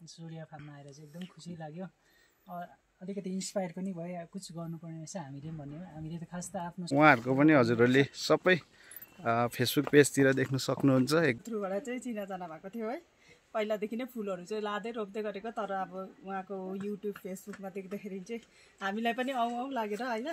सूर्य फार्ममा आएर चाहिँ एकदम खुसी लाग्यो। अलिकति इन्स्पायर पनि भयो, कुछ गर्नुपर्ने रहेछ हामीले भन्यो। हामीले त खास त आफ्नो उहाँहरूको पनि हजुरहरूले सबै फेसबुक पेजतिर देख्न सक्नुहुन्छ। थ्रुबाट चाहिँ चिनाजाना भएको थियो है। पहिलादेखि नै फुलहरू चाहिँ लाँदै रोप्दै गरेको, तर अब उहाँको युट्युब फेसबुकमा देख्दाखेरि चाहिँ हामीलाई पनि आउँ आउँ लागेर होइन।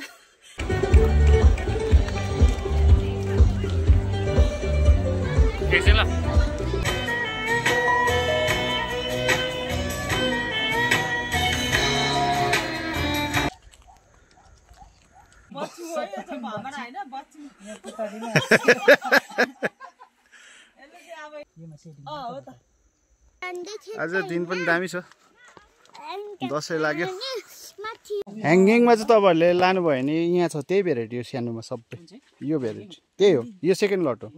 आज दिन पनि दामी छ, दसैँ लाग्यो। ह्याङ्गिङमा चाहिँ तपाईँहरूले लानुभयो भने यहाँ छ त्यही भेराइटी हो सानोमा सबै। यो भेराइटी त्यही हो, यो सेकेन्ड लट हो।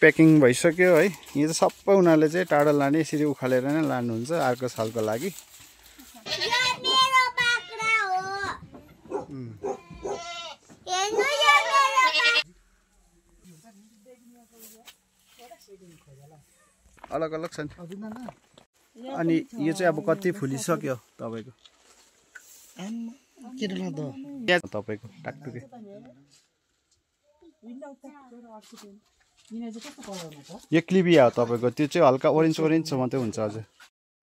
प्याकिङ भइसक्यो है। यो चाहिँ सबै उनीहरूले चाहिँ टाढा लाने, यसरी उखालेर नै लानुहुन्छ अर्को सालको लागि। अलग अलग छ नि। अनि यो चाहिँ अब कति फुलिसक्यो तपाईँको? तपाईँको टाकटुके यो क्लिबिया हो तपाईँको। त्यो चाहिँ हल्का ओरेन्ज ओरेन्ज मात्रै हुन्छ। हजुर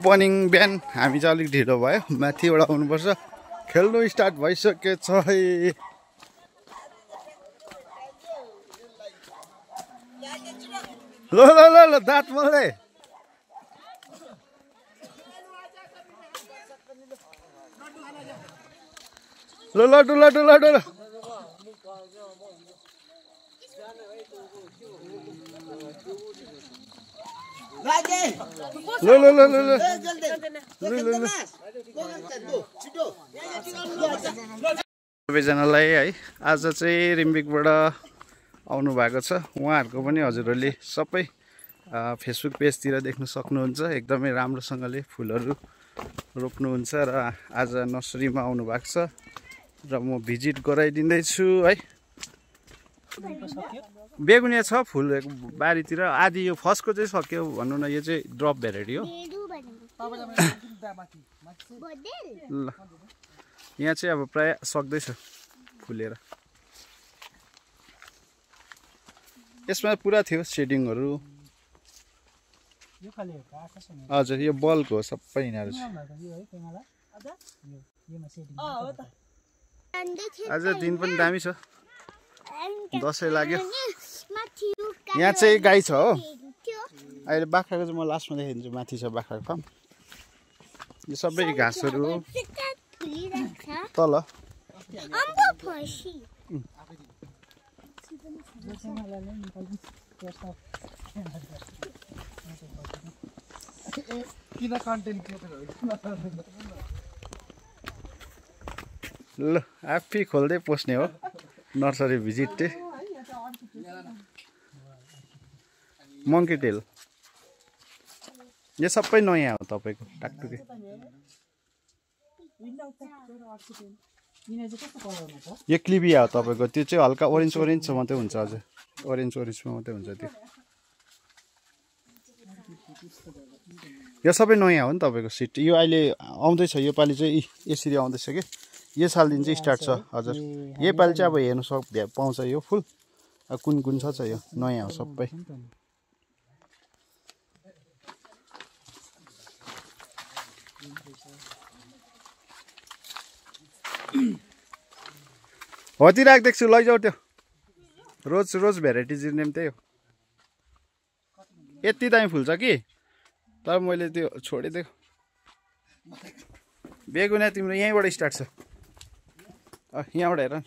मर्निङ बिहान हामी चाहिँ अलिक ढिलो भयो, माथिबाट आउनुपर्छ। खेल्नु स्टार्ट भइसकेको छ है। ल ल ल ल दाँत मोल्दै ल लड्डु लड्डु लड्डु ल सबैजनालाई है आज चाहिँ रिम्बिकबाट आउनु भएको छ। उहाँहरूको पनि हजुरहरूले सबै फेसबुक पेजतिर देख्न सक्नुहुन्छ। एकदमै राम्रोसँगले फुलहरू रोप्नुहुन्छ र आज नर्सरीमा आउनु भएको छ र म भिजिट गराइदिँदैछु है। बेगुनिया छ फुल बारीतिर, आदि यो फर्स्टको चाहिँ सक्यो भनौँ न। यो चाहिँ ड्रप भेराइटी हो। ल यहाँ चाहिँ अब प्राय सक्दैछ फुलेर। यसमा पुरा थियो सेडिङहरू। हजुर यो बल्क हो सबै यिनीहरू। आज दिन पनि दामी छ, दसैँ लाग्यो। यहाँ चाहिँ गाई छ हो। अहिले बाख्राको चाहिँ म लास्टमा देखाइदिन्छु। माथि छ बाख्राको फार्म। यो सबै घाँसहरू हो तल। ल आफै खोल्दै पस्ने हो नर्सरी भिजिट। मङ्की टेल यो सबै नयाँ हो तपाईँको टाकटुके। यो क्लिबिया हो तपाईँको। त्यो चाहिँ हल्का ओरेन्ज ओरेन्ज मात्रै हुन्छ। हजुर ओरेन्ज ओरेन्जमा मात्रै हुन्छ त्यो। यो सबै नयाँ हो नि तपाईँको सिट। यो अहिले आउँदैछ, यो पालि चाहिँ यसरी आउँदैछ कि यो सालदेखि चाहिँ स्टार्ट छ। हजुर यो पालि चाहिँ अब हेर्नु पाउँछ यो फुल कुन कुन छ यो नयाँ हो सबै। हति राख्दैछु लैजाऊ। त्यो रोज रोज भेराइटिज नेम त्यही हो। यति दामी फुल्छ कि तर मैले त्यो छोडिदिएको। बेगुनिया तिम्रो यहीँबाट स्टार्ट छ। यहाँबाट हेर न।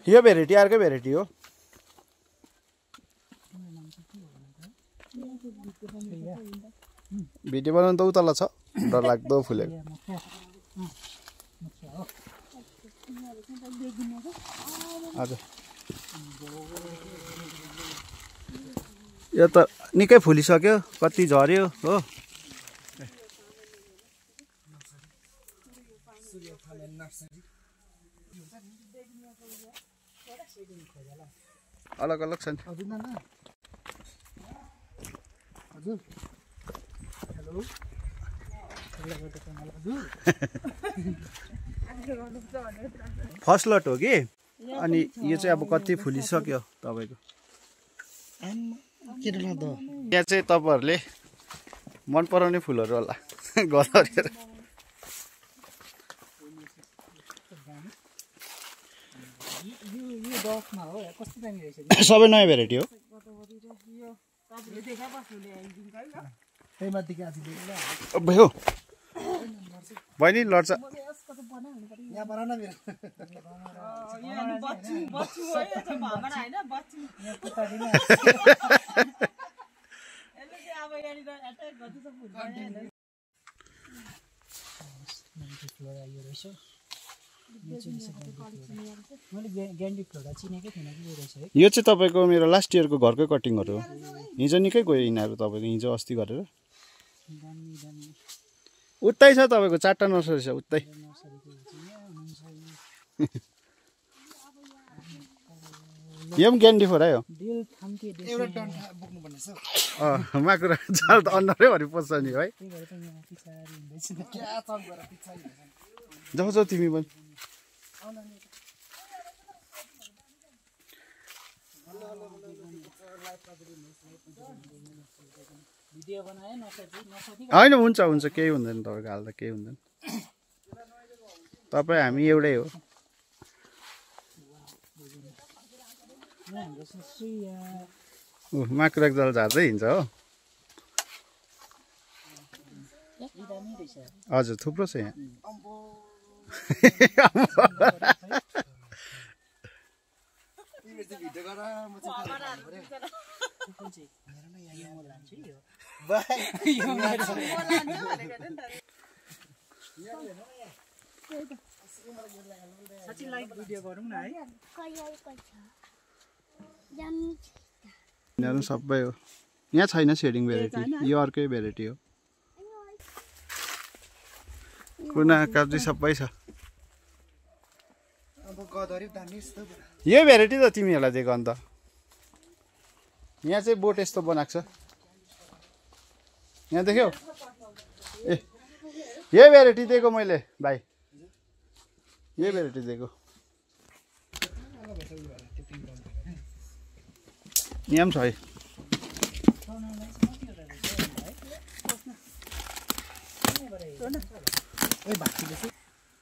यो भेराइटी अर्कै भेराइटी हो। भिडियो बनाउनु त उतल छ, डरलाग्दो फुलेको। हजुर यो त निकै फुलिसक्यो कति झर्यो हो अलग अलग छ नि फर्स्ट लट हो कि अनि यो चाहिँ अब कति फुलिसक्यो तपाईँको यहाँ चाहिँ तपाईँहरूले मन पराउने फुलहरू होला गदरेर सबै नयाँ भेराइटी हो अबे हो बहिनी लड्छ यो चाहिँ तपाईँको मेरो लास्ट इयरको घरकै कटिङहरू हो हिजो निकै गयो यिनीहरू तपाईँको हिजो अस्ति गरेर उतै छ तपाईँको 4टा नर्सरी छ उतै यो पनि ग्यान्डी फोराइ हो माकुरा जाल त अन्डरै भरि पस्छ नि है जाऊ जाऊ तिमी पनि होइन हुन्छ हुन्छ केही हुँदैन तपाईँको हाल्दा केही हुँदैन तपाईँ हामी एउटै हो माकुरा जाल झार्दै हिँड्छ हो हजुर थुप्रो छ यहाँ यिनीहरू सबै हो यहाँ छैन सेडिङ भेराइटी यो अर्कै भेराइटी हो कुना काब्जी सबै छ यो भेराइटी त तिमीहरूलाई दिएको अन्त यहाँ चाहिँ बोट यस्तो बनाएको छ यहाँ देख्यौ ए यही भेराइटी दिएको मैले भाइ यही भेराइटी दिएको यहाँ पनि छ है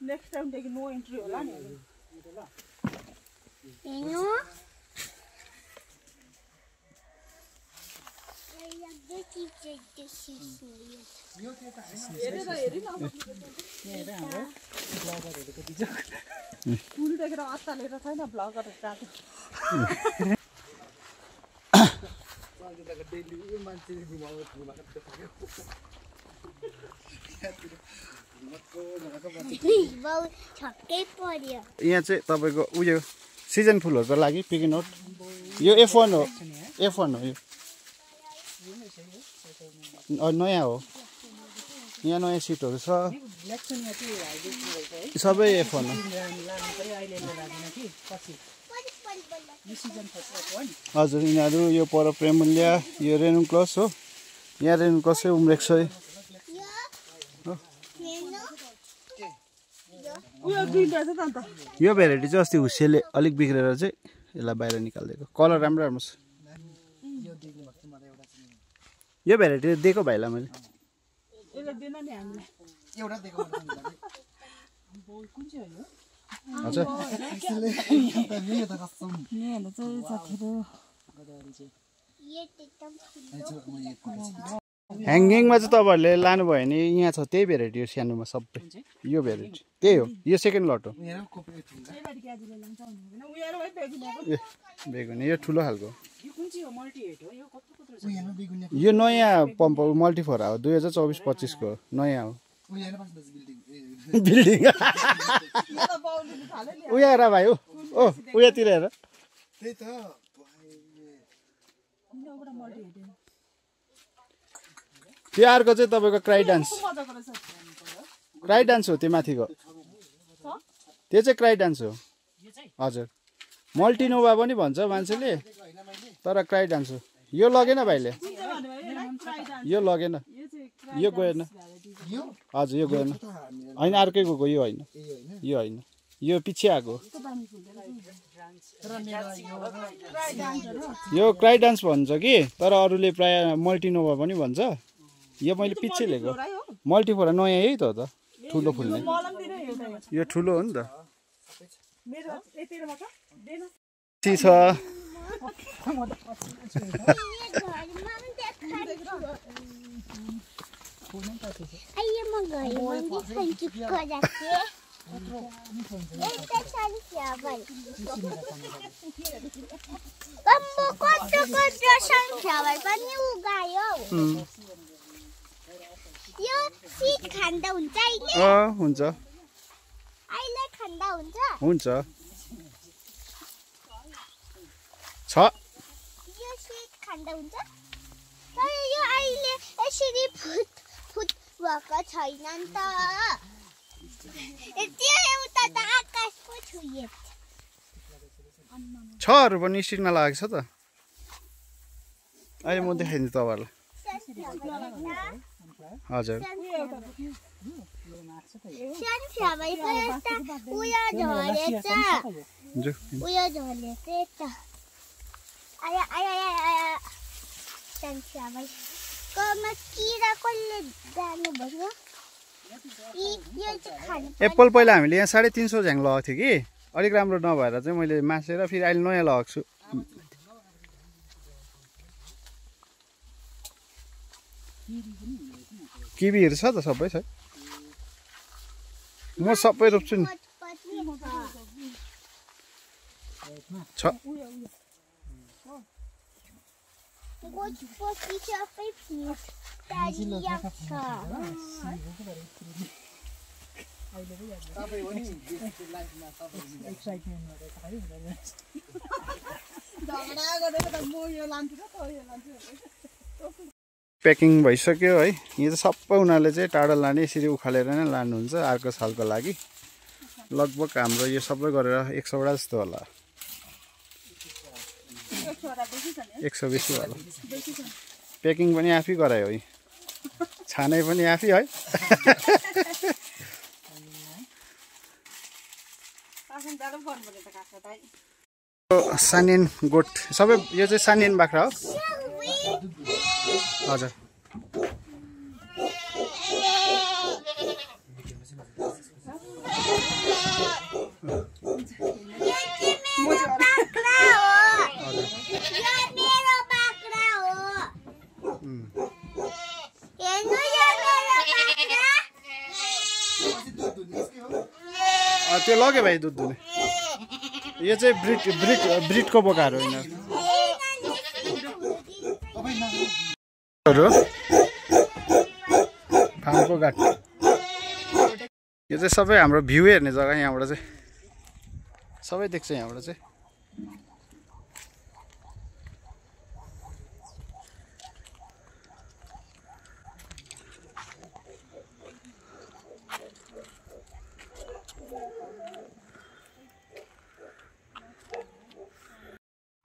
नेक्स्ट टाइमदेखि नो एन्ट्री होला नि फुल देखेर अत्तालेर छैन ब्लगरहरू जाँदा यहाँ चाहिँ तपाईँको उयो सिजन फुलहरूको लागि पिक नोट यो F1 हो F1 हो यो नयाँ हो यहाँ नयाँ सिटहरू छ सबै F1 हो हजुर यिनीहरू यो पर प्रेमुल्य यो रेनुक्लस हो यहाँ रेनुक्लसै उम्रेको छ यो भेराइटी चाहिँ अस्ति हुसेले अलिक बिग्रेर चाहिँ यसलाई बाहिर निकालिदिएको कलर राम्रो राम्रो छ यो भेराइटी दिएको भाइलाई मैले हजुर ह्याङ्गिङमा चाहिँ तपाईँहरूले लानुभयो भने यहाँ छ त्यही भेराइटी हो सानोमा सबै यो भेराइटी त्यही हो यो सेकेन्ड लट हो बेगुनी यो ठुलो खालको यो नयाँ पम्प हो मल्टिफोरा हो 2024-25 को नयाँ हो बिल्डिङ उयो हेर भाइ ओ उयोतिर हेर त्यो अर्को चाहिँ तपाईँको क्राई डान्स मजाको रहेछ क्राई डान्स हो त्यो माथिको त्यो चाहिँ क्राई डान्स हो हजुर मल्टिनोभा पनि भन्छ मान्छेले तर क्राई डान्स हो यो लगेन भाइले यो लगेन यो गएन हजुर यो गएन होइन अर्कैको गयो यो होइन यो होइन यो पछि आएको यो क्राई डान्स भन्छ कि तर अरूले प्राय मल्टिनोभा पनि भन्छ यो मैले पछि लिएको मल्टिफोरा नयाँ है त हो त ठुलो फुल्ने यो ठुलो हो नि त छ हुन्छ हुन्छ छ यो सिड खाँदा हुन्छ तर यो अहिले यसरी फुट भएको छैन नि त त्यो एउटा त आकाशको छुए छहरू पनि स्टिकमा लागेको छ त अहिले म देखाइदिन्छु तपाईँहरूलाई हजुर उयो झरेछ उयो झरेछ त आया आया आया सन्फ्लावर कमा किरा कसले जानु भयो यो चाहिँ खानु एप्पल पहिला हामीले यहाँ 350 झ्याङ लगाएको थियो कि अलिक राम्रो नभएर चाहिँ मैले मासेर फेरि अहिले नयाँ लगाएको छु किवीहरू छ त सबै छ म सबै रोप्छु नि छ प्याकिङ भइसक्यो है यो चाहिँ सबै उनीहरूले चाहिँ टाढा लाने यसरी उखालेर नै लानुहुन्छ अर्को सालको लागि लगभग हाम्रो यो सबै गरेर 100 वटा जस्तो होला 120 होला प्याकिङ पनि आफै गरायो है छानै पनि आफै है सानियन गोठ सबै यो चाहिँ सानियन बाख्रा हो हजुर त्यो लग्यो भाइ दुध दुने यो चाहिँ ब्रिडको बोकाहरू होइन फार्मको गाठ यो चाहिँ सबै हाम्रो भ्यू हेर्ने जग्गा यहाँबाट चाहिँ सबै देख्छ यहाँबाट चाहिँ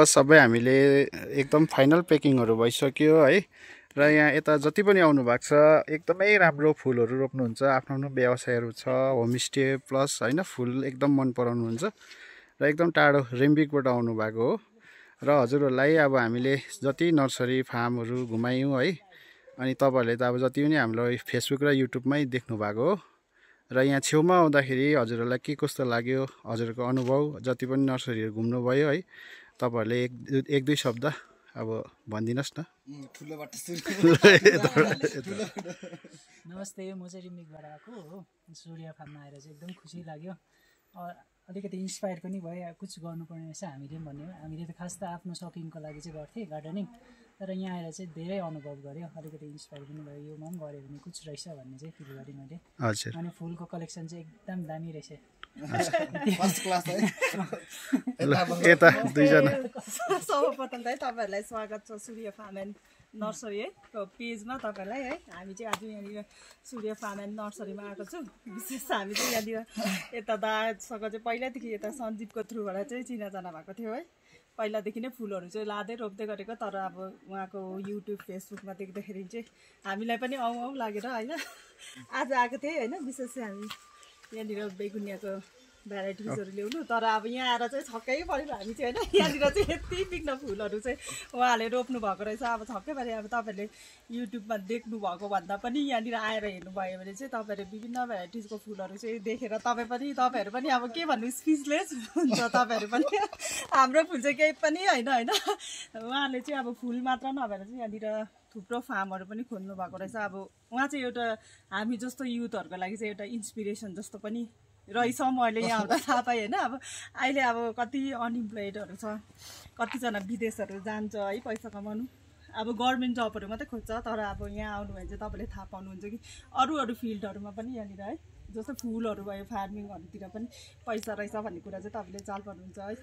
सबै हामीले एकदम फाइनल प्याकिङहरू भइसक्यो है र यहाँ यता जति पनि आउनु भएको छ एकदमै राम्रो फुलहरू रोप्नुहुन्छ आफ्नो आफ्नो व्यवसायहरू छ होमस्टे प्लस होइन फुल एकदम मन पराउनुहुन्छ र एकदम टाढो रिम्बिकबाट आउनु भएको हो र हजुरहरूलाई अब हामीले जति नर्सरी फार्महरू घुमायौँ है अनि तपाईँहरूले त अब जति पनि हाम्रो फेसबुक र युट्युबमै देख्नु भएको हो र यहाँ छेउमा आउँदाखेरि हजुरहरूलाई के कस्तो लाग्यो हजुरहरूको अनुभव जति पनि नर्सरीहरू घुम्नुभयो है तपाईहरुले एक दुई शब्द अब भनिदिनुस् न नमस्ते म चाहिँ रिम्बिकबाट आएको हो सूर्य फार्ममा आएर चाहिँ एकदम खुसी लाग्यो अलिकति इन्स्पायर पनि भयो कुछ गर्नुपर्ने रहेछ हामीले भन्ने हामीले त खास त आफ्नो सकिङको लागि चाहिँ गर्थेँ गार्डनिङ तर यहाँ आएर चाहिँ धेरै अनुभव गऱ्यो अलिकति इन्स्पायर पनि भयो यो म पनि गऱ्यो भने कुछ रहेछ भन्ने चाहिँ फिल गरेँ मैले अनि फुलको कलेक्सन चाहिँ एकदम दामी रहेछ फर्स्ट क्लास है यता दुईजना सर्वप्रथम चाहिँ तपाईहरुलाई स्वागत छ सूर्य फार्म एन्ड नर्सरी है पेजमा तपाईँलाई है हामी चाहिँ आज यहाँनिर सूर्य फार्म एन्ड नर्सरीमा आएको छु। विशेष हामी चाहिँ यहाँनिर यता दासँग चाहिँ पहिल्यैदेखि यता सञ्जीवको थ्रुबाट चाहिँ चिनाजाना भएको थियो है। पहिलादेखि नै फुलहरू चाहिँ लाँदै रोप्दै गरेको, तर अब उहाँको युट्युब फेसबुकमा देख्दाखेरि चाहिँ हामीलाई पनि आउँ आउँ लागेर होइन आज आएको थिएँ होइन। विशेष चाहिँ हामी यहाँनिर बेगुनियाको भेराइटिजहरू ल्याउनु, तर अब यहाँ आएर चाहिँ छक्कै पऱ्यो हामी चाहिँ होइन। यहाँनिर चाहिँ यति बिघ्न फुलहरू चाहिँ उहाँले रोप्नु भएको रहेछ। अब छक्कै पऱ्यो। अब तपाईँहरूले युट्युबमा देख्नु भएको भन्दा पनि यहाँनिर आएर हेर्नुभयो भने चाहिँ तपाईँहरूले विभिन्न भेराइटिजको फुलहरू चाहिँ देखेर तपाईँहरू पनि अब के भन्नु स्पिचलेस हुन्छ तपाईँहरू पनि। हाम्रो फुल चाहिँ केही पनि होइन होइन। उहाँले चाहिँ अब फुल मात्र नभएर चाहिँ यहाँनिर थुप्रो फार्महरू पनि खोल्नु भएको रहेछ। अब उहाँ चाहिँ एउटा हामी जस्तो युथहरूको लागि चाहिँ एउटा इन्सपिरेसन जस्तो पनि रहेछ। मैले यहाँ आउँदा थाहा पाएँ होइन। अब अहिले अब कति अनइम्प्लोइडहरू छ, कतिजना विदेशहरू जान्छ है पैसा कमाउनु। अब गभर्मेन्ट जबहरू मात्रै खोज्छ, तर अब यहाँ आउनुभयो भने चाहिँ तपाईँले थाहा पाउनुहुन्छ कि अरू फिल्डहरूमा पनि यहाँनिर है जस्तो फुलहरू भयो फार्मिङहरूतिर पनि पैसा रहेछ भन्ने कुरा चाहिँ तपाईँले चाल पाउनुहुन्छ है।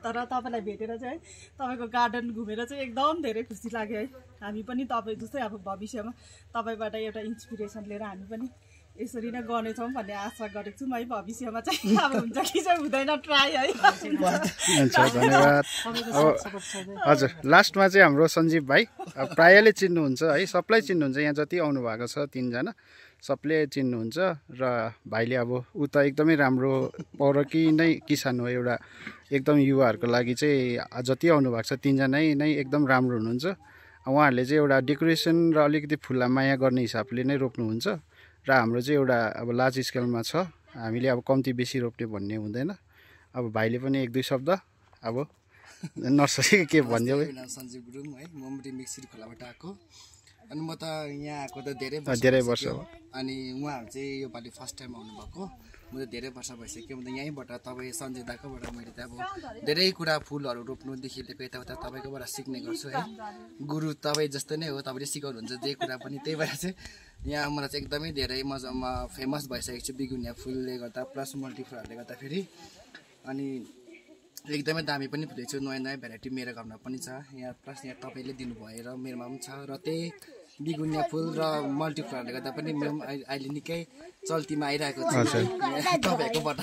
तर तपाईँलाई भेटेर चाहिँ है तपाईँको गार्डन घुमेर चाहिँ एकदम धेरै खुसी लाग्यो है। हामी पनि तपाईँ जस्तै अब भविष्यमा तपाईँबाट एउटा इन्सपिरेसन लिएर हामी पनि यसरी नै गर्नेछौँ भन्ने आशा गरेको छु म है। भविष्यमा चाहिँ अब हुन्छ कि चाहिँ हुँदैन ट्राई है। हुन्छ धन्यवाद। हजुर लास्टमा चाहिँ हाम्रो सञ्जीव भाइ प्रायःले चिन्नुहुन्छ है, सबलाई चिन्नुहुन्छ यहाँ जति आउनु भएको छ 3 जना सबले चिन्नुहुन्छ। र भाइले अब उता एकदमै राम्रो पौरकी नै किसान हो, एउटा एकदम युवाहरूको लागि चाहिँ जति आउनु भएको छ 3 जना नै एकदम राम्रो हुनुहुन्छ। उहाँहरूले चाहिँ एउटा डेकोरेसन र अलिकति फुललाई माया गर्ने हिसाबले नै रोप्नुहुन्छ। र हाम्रो चाहिँ एउटा अब लार्ज स्केलमा छ, हामीले अब कम्ती बेसी रोप्ने भन्ने हुँदैन। अब भाइले पनि 1-2 शब्द अब नर्सरी के भनिदियो है। सञ्जीव गुरुङ है, म रिम्बिक श्रीखोलाबाट आएको। अनि म त यहाँ आएको त धेरै वर्ष हो। अनि उहाँहरू चाहिँ योपालि फर्स्ट टाइम आउनुभएको। म त धेरै वर्ष भइसक्यो। म त यहीँबाट तपाईँ सञ्जय दाकोबाट मैले त अब धेरै कुरा फुलहरू रोप्नुदेखि लिएको यताउता तपाईँकोबाट सिक्ने गर्छु है। गुरु तपाईँ जस्तै नै हो, तपाईँले सिकाउनुहुन्छ जे कुरा पनि। त्यही भएर चाहिँ यहाँ मलाई चाहिँ एकदमै धेरै मजामा फेमस भइसकेको छु बेगुनिया फुलले गर्दा प्लस मल्टिफ्लावरले गर्दाखेरि। अनि एकदमै दामी पनि फुलेको छु, नयाँ नयाँ भेराइटी मेरो घरमा पनि छ यहाँ। प्लस यहाँ तपाईँले दिनुभयो र मेरोमा पनि छ। र त्यही बेगुनिया फुल र मल्टिफ्लावरले गर्दा पनि मेरो अहिले निकै चल्तीमा आइरहेको छ तपाईँहरूकोबाट,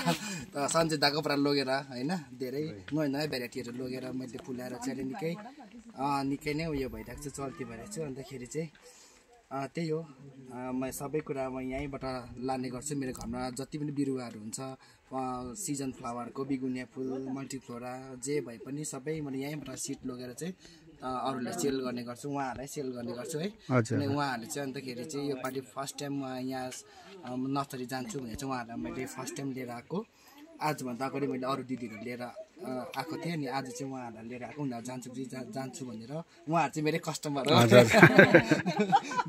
सञ्जय दाकोबाट लगेर होइन धेरै नयाँ नयाँ भेराइटीहरू लगेर मैले फुलाएर चाहिँ अहिले निकै नै उयो भइरहेको छ, चल्ती भइरहेको छु। अन्तखेरि चाहिँ त्यही हो, म सबै कुरा म यहीँबाट लाने गर्छु। मेरो घरमा जति पनि बिरुवाहरू हुन्छ सिजन फ्लावरको बेगुनिया फुल मल्टिफ्लोरा जे भए पनि सबै मैले यहीँबाट सिड लगेर चाहिँ अरूलाई सेल गर्ने गर्छु, उहाँहरूलाई सेल गर्ने गर्छु है। अनि उहाँहरूले चाहिँ अन्तखेरि चाहिँ योपालि फर्स्ट टाइम यहाँ नर्सरी जान्छु भने चाहिँ उहाँहरूलाई मैले फर्स्ट टाइम लिएर आएको। आजभन्दा अगाडि मैले अरू दिदीहरू लिएर आएको थिएँ, अनि आज चाहिँ उहाँहरूलाई लिएर आएको। उनीहरू जान्छु भनेर उहाँहरू चाहिँ मेरै कस्टमर हो।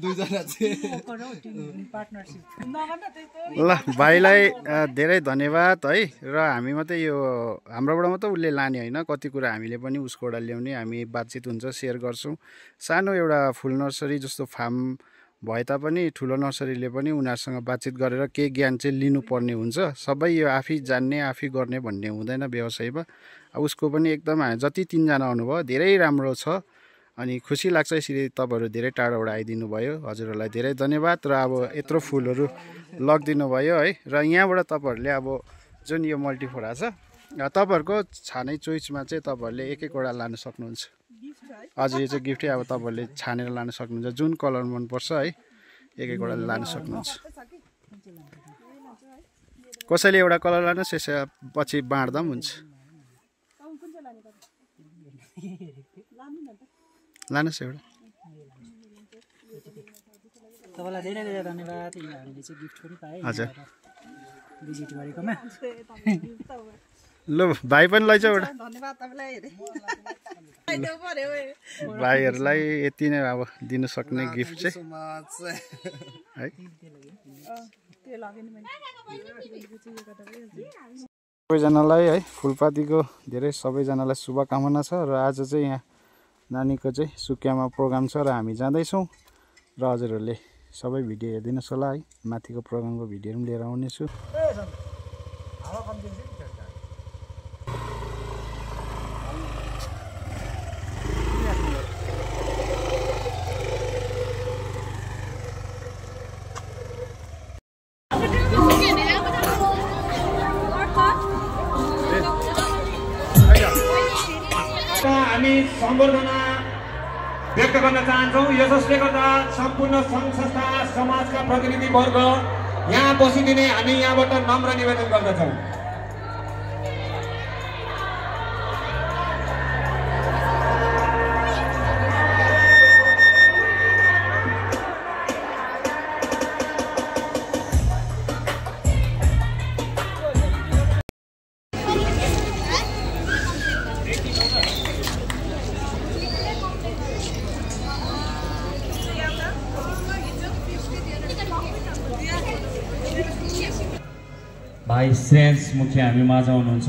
2 जना चाहिँ ल भाइलाई धेरै धन्यवाद है। र हामी मात्रै यो हाम्रोबाट मात्रै उसले लाने होइन, कति कुरा हामीले पनि उसकोबाट ल्याउने, हामी बातचित हुन्छ, सेयर गर्छौँ। सानो एउटा फुल नर्सरी जस्तो फार्म भए तापनि ठुलो नर्सरीले पनि उनीहरूसँग बातचित गरेर केही ज्ञान चाहिँ लिनुपर्ने हुन्छ। सबै यो आफै जान्ने आफै गर्ने भन्ने हुँदैन व्यवसायमा। अब उसको पनि एकदम जति 3 जना आउनुभयो धेरै राम्रो छ। अनि खुसी लाग्छ यसरी तपाईँहरू धेरै टाढोबाट आइदिनु भयो। हजुरहरूलाई धेरै धन्यवाद। र अब यत्रो फुलहरू लगिदिनु भयो है। र यहाँबाट तपाईँहरूले अब जुन यो मल्टिफ्लोरा छ तपाईँहरूको छाने चोइसमा चाहिँ तपाईँहरूले एक एकवटा लान सक्नुहुन्छ। हजुर यो चाहिँ गिफ्टै अब तपाईँहरूले छानेर लान सक्नुहुन्छ, जुन कलर मनपर्छ है एक एकवटा लान सक्नुहुन्छ। कसैले एउटा कलर लानुहोस्, यसो पछि बाँड्दा पनि हुन्छ। लानुहोस् एउटा। तपाईँलाई धेरै धेरै धन्यवाद। हामीले चाहिँ गिफ्ट पनि पाएँ हजुर भिजिट गरेकोमा। ल भाइ पनि लैजाऊ एउटा। धन्यवाद तपाईँलाई। भाइहरूलाई यति नै अब दिनु सक्ने गिफ्ट चाहिँ है। सबैजनालाई है फुलपातीको धेरै सबैजनालाई शुभकामना छ। र आज चाहिँ यहाँ नानीको चाहिँ सुकियामा प्रोग्राम छ र हामी जाँदैछौँ। र हजुरहरूले सबै भिडियो हेरिदिनुहोस् होला है, माथिको प्रोग्रामको भिडियोहरू पनि लिएर आउनेछु। सम्बर्धना व्यक्त गर्न चाहन्छौँ। यसले गर्दा सम्पूर्ण सङ्घ संस्था समाजका प्रतिनिधिवर्ग यहाँ बसिदिने हामी यहाँबाट नम्र निवेदन गर्दछौँ। भाइ श्रेयस मुखिया हामी माझ हुनुहुन्छ।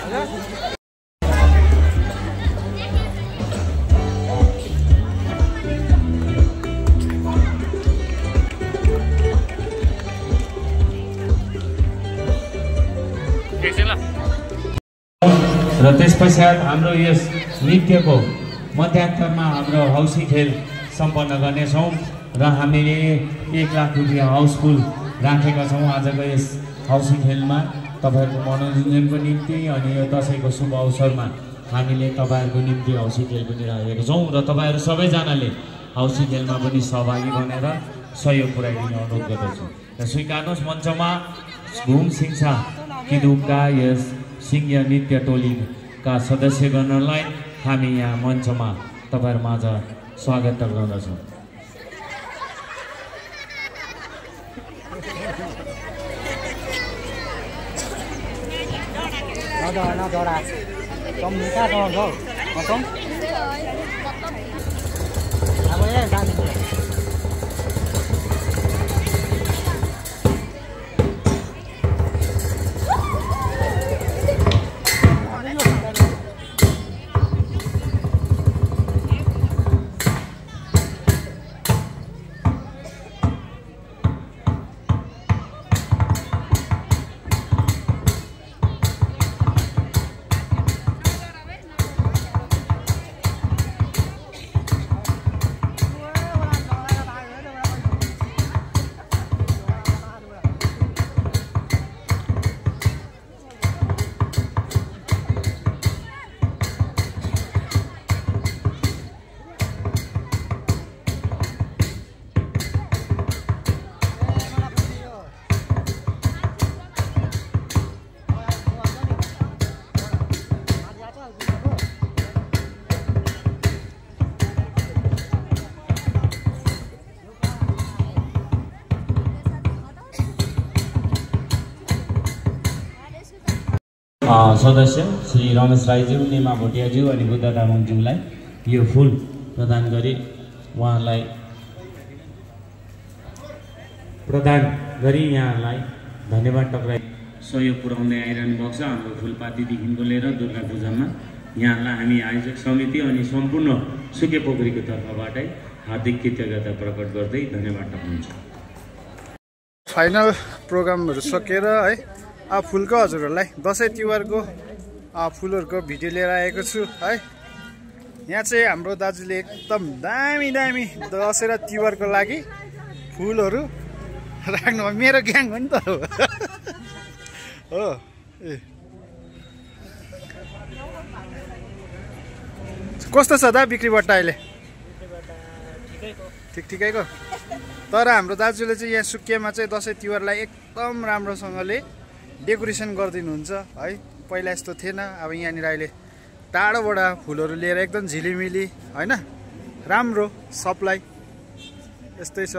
र त्यसपश्चात हाम्रो यस नृत्यको मध्यान्तरमा हाम्रो हौसी खेल सम्पन्न गर्नेछौँ र हामीले 1 लाख रुपियाँ हाउसफुल राखेका छौँ आजको यस हौसी खेलमा तपाईँहरूको मनोरञ्जनको निम्ति। अनि यो दसैँको शुभ अवसरमा हामीले तपाईँहरूको निम्ति हौसी खेल पनि राखेका छौँ र तपाईँहरू सबैजनाले हौसी खेलमा पनि सहभागी बनेर सहयोग पुर्याइदिने अनुरोध गर्दछु। र स्वीकार्नुहोस् मञ्चमा घुम सिङ्सा किदुमका यस सिङ्गिया नृत्य टोलीका सदस्यगणलाई हामी यहाँ मञ्चमा तपाईँहरू माझ स्वागत गर्दछौँ। सदस्य श्री रमेश राईज्यू, निमा भोटियाज्यू अनि बुद्ध तामाङज्यूलाई यो फुल प्रदान गरी यहाँलाई धन्यवाद टक्राई सहयोग पुर्याउँदै आइरहनु भएको छ। हाम्रो फुलपातीदेखिको लिएर दुर्गा पूजामा यहाँलाई हामी आयोजक समिति अनि सम्पूर्ण सुके पोखरीको तर्फबाटै हार्दिक कृतज्ञता प्रकट गर्दै धन्यवाद टक्राउँछु। फाइनल प्रोग्रामहरू सकेर है फुलको हजुरहरूलाई दसैँ तिहारको फुलहरूको भिडियो लिएर आएको छु है। यहाँ चाहिँ हाम्रो दाजुले एकदम दामी दामी दसैँ र तिहारको लागि फुलहरू राख्नु मेरो ग्याङ हो नि त हो। ए कस्तो छ दा बिक्रीबट्टा अहिले? ठिकठिकैको। तर हाम्रो दाजुले चाहिँ यहाँ सुकियामा चाहिँ दसैँ तिहारलाई एकदम राम्रोसँगले डेकोरेसन गरिदिनुहुन्छ है। पहिला यस्तो थिएन, अब यहाँनिर अहिले टाढोबाट फुलहरू लिएर एकदम झिलिमिली होइन राम्रो सप्लाई यस्तै छ।